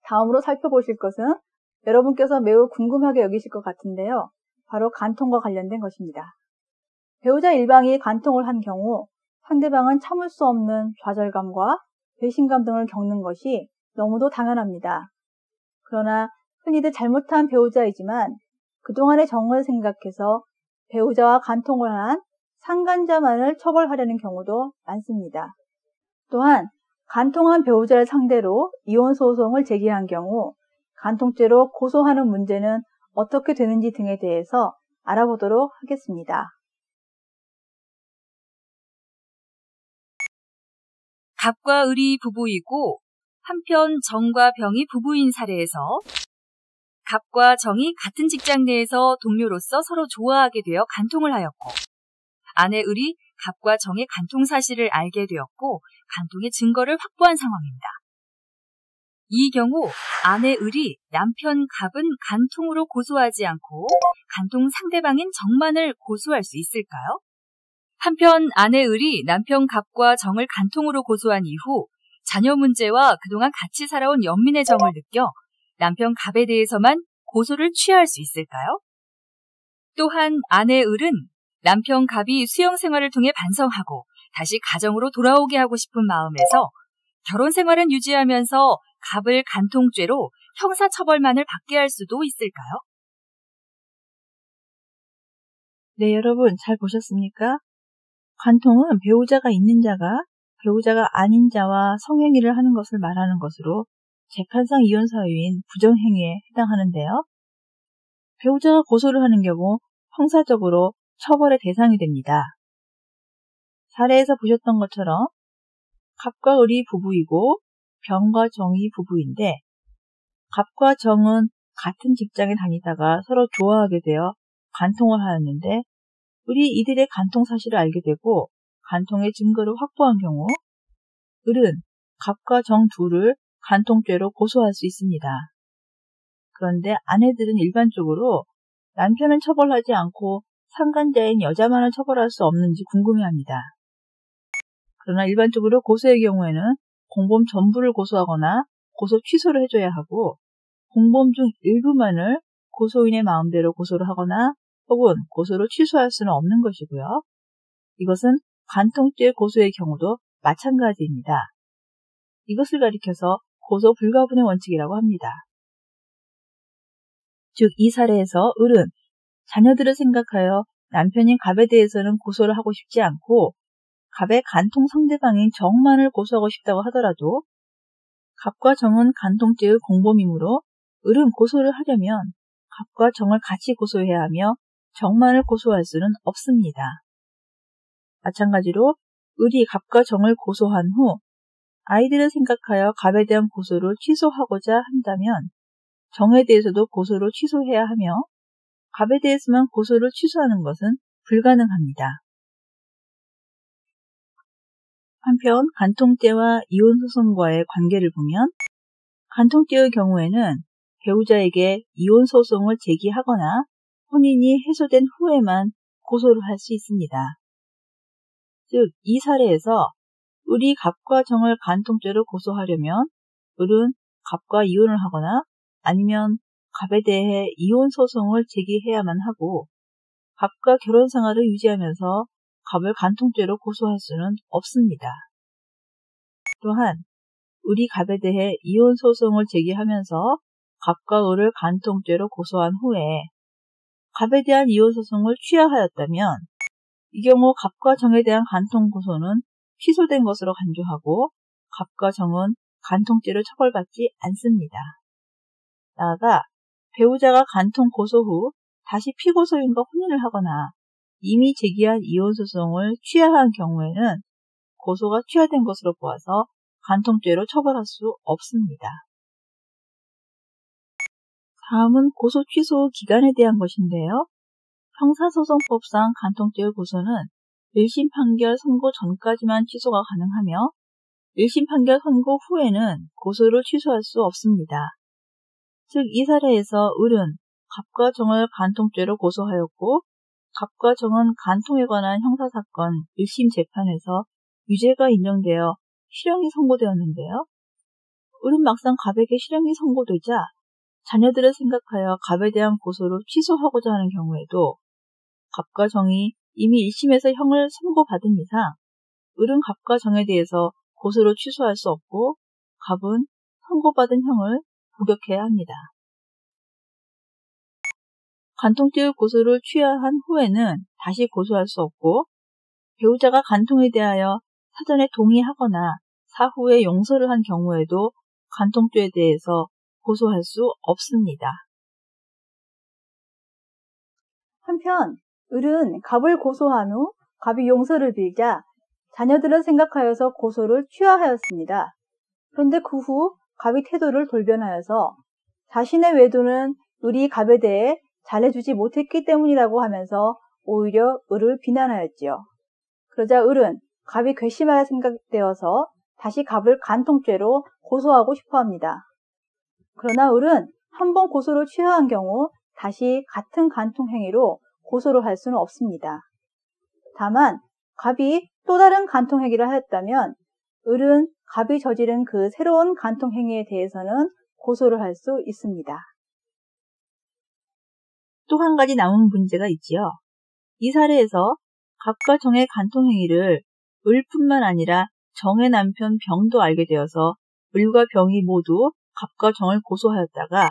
다음으로 살펴보실 것은 여러분께서 매우 궁금하게 여기실 것 같은데요. 바로 간통과 관련된 것입니다. 배우자 일방이 간통을 한 경우 상대방은 참을 수 없는 좌절감과 배신감 등을 겪는 것이 너무도 당연합니다. 그러나 흔히들 잘못한 배우자이지만 그동안의 정을 생각해서 배우자와 간통을 한 상간자만을 처벌하려는 경우도 많습니다. 또한 간통한 배우자를 상대로 이혼소송을 제기한 경우 간통죄로 고소하는 문제는 어떻게 되는지 등에 대해서 알아보도록 하겠습니다. 갑과 을이 부부이고 한편 정과 병이 부부인 사례에서 갑과 정이 같은 직장 내에서 동료로서 서로 좋아하게 되어 간통을 하였고 아내 을이 갑과 정의 간통 사실을 알게 되었고 간통의 증거를 확보한 상황입니다. 이 경우 아내 을이 남편 갑은 간통으로 고소하지 않고 간통 상대방인 정만을 고소할 수 있을까요? 한편 아내 을이 남편 갑과 정을 간통으로 고소한 이후 자녀 문제와 그동안 같이 살아온 연민의 정을 느껴 남편 갑에 대해서만 고소를 취하할 수 있을까요? 또한 아내 을은 남편 갑이 수영 생활을 통해 반성하고 다시 가정으로 돌아오게 하고 싶은 마음에서 결혼 생활은 유지하면서 갑을 간통죄로 형사처벌만을 받게 할 수도 있을까요? 네, 여러분 잘 보셨습니까? 간통은 배우자가 있는 자가 배우자가 아닌 자와 성행위를 하는 것을 말하는 것으로 재판상 이혼 사유인 부정행위에 해당하는데요. 배우자가 고소를 하는 경우 형사적으로 처벌의 대상이 됩니다. 사례에서 보셨던 것처럼 갑과 을이 부부이고 병과 정이 부부인데 갑과 정은 같은 직장에 다니다가 서로 좋아하게 되어 간통을 하였는데 을이 이들의 간통 사실을 알게 되고 간통의 증거를 확보한 경우 을은 갑과 정 둘을 간통죄로 고소할 수 있습니다. 그런데 아내들은 일반적으로 남편을 처벌하지 않고 상간자인 여자만을 처벌할 수 없는지 궁금해합니다. 그러나 일반적으로 고소의 경우에는 공범 전부를 고소하거나 고소 취소를 해줘야 하고 공범 중 일부만을 고소인의 마음대로 고소를 하거나 혹은 고소를 취소할 수는 없는 것이고요. 이것은 간통죄 고소의 경우도 마찬가지입니다. 이것을 가리켜서 고소 불가분의 원칙이라고 합니다. 즉, 이 사례에서 을은 자녀들을 생각하여 남편인 갑에 대해서는 고소를 하고 싶지 않고 갑의 간통 상대방인 정만을 고소하고 싶다고 하더라도 갑과 정은 간통죄의 공범이므로 을은 고소를 하려면 갑과 정을 같이 고소해야 하며 정만을 고소할 수는 없습니다. 마찬가지로 을이 갑과 정을 고소한 후 아이들을 생각하여 갑에 대한 고소를 취소하고자 한다면 정에 대해서도 고소를 취소해야 하며 갑에 대해서만 고소를 취소하는 것은 불가능합니다. 한편 간통죄와 이혼소송과의 관계를 보면 간통죄의 경우에는 배우자에게 이혼소송을 제기하거나 혼인이 해소된 후에만 고소를 할 수 있습니다. 즉, 이 사례에서 을이 갑과 정을 간통죄로 고소하려면 을은 갑과 이혼을 하거나 아니면 갑에 대해 이혼소송을 제기해야만 하고 갑과 결혼생활을 유지하면서 갑을 간통죄로 고소할 수는 없습니다. 또한 을이 갑에 대해 이혼소송을 제기하면서 갑과 을을 간통죄로 고소한 후에 갑에 대한 이혼소송을 취하하였다면 이 경우 갑과 정에 대한 간통 고소는 취소된 것으로 간주하고 갑과 정은 간통죄로 처벌받지 않습니다. 나아가 배우자가 간통 고소 후 다시 피고소인과 혼인을 하거나 이미 제기한 이혼소송을 취하한 경우에는 고소가 취하된 것으로 보아서 간통죄로 처벌할 수 없습니다. 다음은 고소 취소 기간에 대한 것인데요. 형사소송법상 간통죄의 고소는 1심 판결 선고 전까지만 취소가 가능하며 1심 판결 선고 후에는 고소를 취소할 수 없습니다. 즉, 이 사례에서 을은 갑과 정을 간통죄로 고소하였고, 갑과 정은 간통에 관한 형사사건 1심 재판에서 유죄가 인정되어 실형이 선고되었는데요. 을은 막상 갑에게 실형이 선고되자 자녀들을 생각하여 갑에 대한 고소를 취소하고자 하는 경우에도 갑과 정이 이미 1심에서 형을 선고받은 이상 을은 갑과 정에 대해서 고소를 취소할 수 없고 갑은 선고받은 형을 복역해야 합니다. 간통죄의 고소를 취하한 후에는 다시 고소할 수 없고 배우자가 간통에 대하여 사전에 동의하거나 사후에 용서를 한 경우에도 간통죄에 대해서 고소할 수 없습니다. 한편 을은 갑을 고소한 후 갑이 용서를 빌자 자녀들을 생각하여서 고소를 취하하였습니다. 그런데 그 후 갑이 태도를 돌변하여서 자신의 외도는 을이 갑에 대해 잘해주지 못했기 때문이라고 하면서 오히려 을을 비난하였지요. 그러자 을은 갑이 괘씸하게 생각되어서 다시 갑을 간통죄로 고소하고 싶어합니다. 그러나 을은 한 번 고소를 취하한 경우 다시 같은 간통 행위로 고소를 할 수는 없습니다. 다만 갑이 또 다른 간통 행위를 하였다면 을은 갑이 저지른 그 새로운 간통 행위에 대해서는 고소를 할 수 있습니다. 또 한 가지 남은 문제가 있지요. 이 사례에서 갑과 정의 간통 행위를 을뿐만 아니라 정의 남편 병도 알게 되어서 을과 병이 모두 갑과 정을 고소하였다가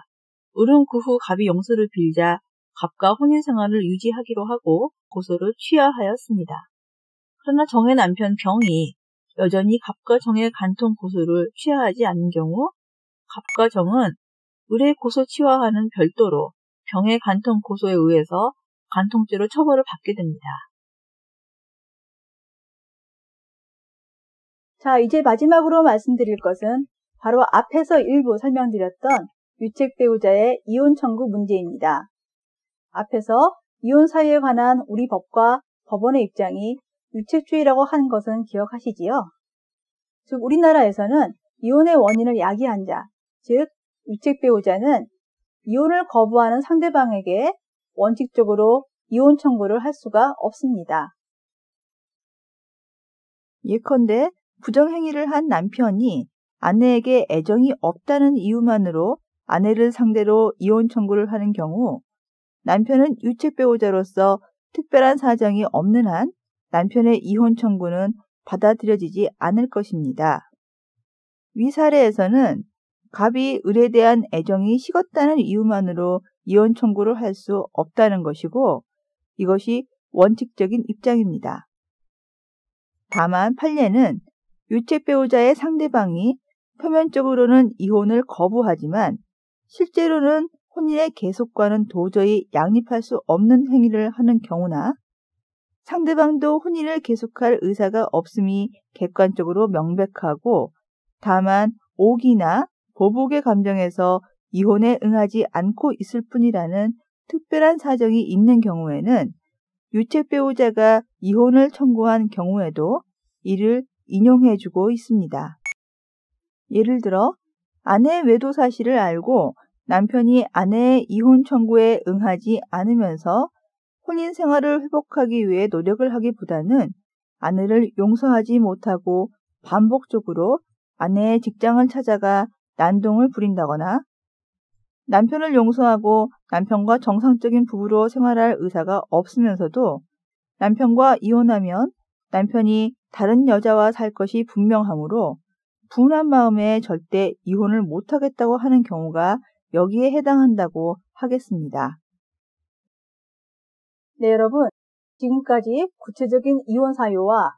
을은 그 후 갑이 용서를 빌자 갑과 혼인 생활을 유지하기로 하고 고소를 취하하였습니다. 그러나 정의 남편 병이 여전히 갑과 정의 간통 고소를 취하하지 않는 경우 갑과 정은 을의 고소 취하와는 별도로 병의 간통 고소에 의해서 간통죄로 처벌을 받게 됩니다. 자, 이제 마지막으로 말씀드릴 것은 바로 앞에서 일부 설명드렸던 유책 배우자의 이혼 청구 문제입니다. 앞에서 이혼 사유에 관한 우리 법과 법원의 입장이 유책주의라고 하는 것은 기억하시지요? 즉 우리나라에서는 이혼의 원인을 야기한 자, 즉 유책 배우자는 이혼을 거부하는 상대방에게 원칙적으로 이혼 청구를 할 수가 없습니다. 예컨대 부정행위를 한 남편이 아내에게 애정이 없다는 이유만으로 아내를 상대로 이혼 청구를 하는 경우 남편은 유책 배우자로서 특별한 사정이 없는 한 남편의 이혼 청구는 받아들여지지 않을 것입니다. 위 사례에서는 갑이 을에 대한 애정이 식었다는 이유만으로 이혼 청구를 할 수 없다는 것이고 이것이 원칙적인 입장입니다. 다만 판례는 유책 배우자의 상대방이 표면적으로는 이혼을 거부하지만 실제로는 혼인의 계속과는 도저히 양립할 수 없는 행위를 하는 경우나 상대방도 혼인을 계속할 의사가 없음이 객관적으로 명백하고 다만 오기나 보복의 감정에서 이혼에 응하지 않고 있을 뿐이라는 특별한 사정이 있는 경우에는 유책 배우자가 이혼을 청구한 경우에도 이를 인용해주고 있습니다. 예를 들어 아내의 외도 사실을 알고 남편이 아내의 이혼 청구에 응하지 않으면서 혼인 생활을 회복하기 위해 노력을 하기보다는 아내를 용서하지 못하고 반복적으로 아내의 직장을 찾아가 난동을 부린다거나 남편을 용서하고 남편과 정상적인 부부로 생활할 의사가 없으면서도 남편과 이혼하면 남편이 다른 여자와 살 것이 분명하므로 분한 마음에 절대 이혼을 못하겠다고 하는 경우가 여기에 해당한다고 하겠습니다. 네, 여러분. 지금까지 구체적인 이혼 사유와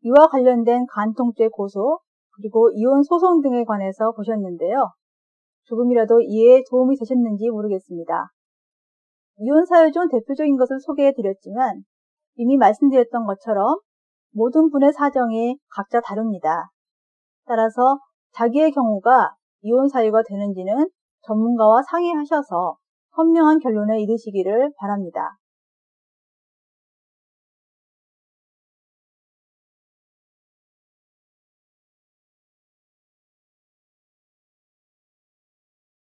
이와 관련된 간통죄 고소, 그리고 이혼 소송 등에 관해서 보셨는데요. 조금이라도 이해에 도움이 되셨는지 모르겠습니다. 이혼 사유 중 대표적인 것을 소개해드렸지만 이미 말씀드렸던 것처럼 모든 분의 사정이 각자 다릅니다. 따라서 자기의 경우가 이혼 사유가 되는지는 전문가와 상의하셔서 현명한 결론에 이르시기를 바랍니다.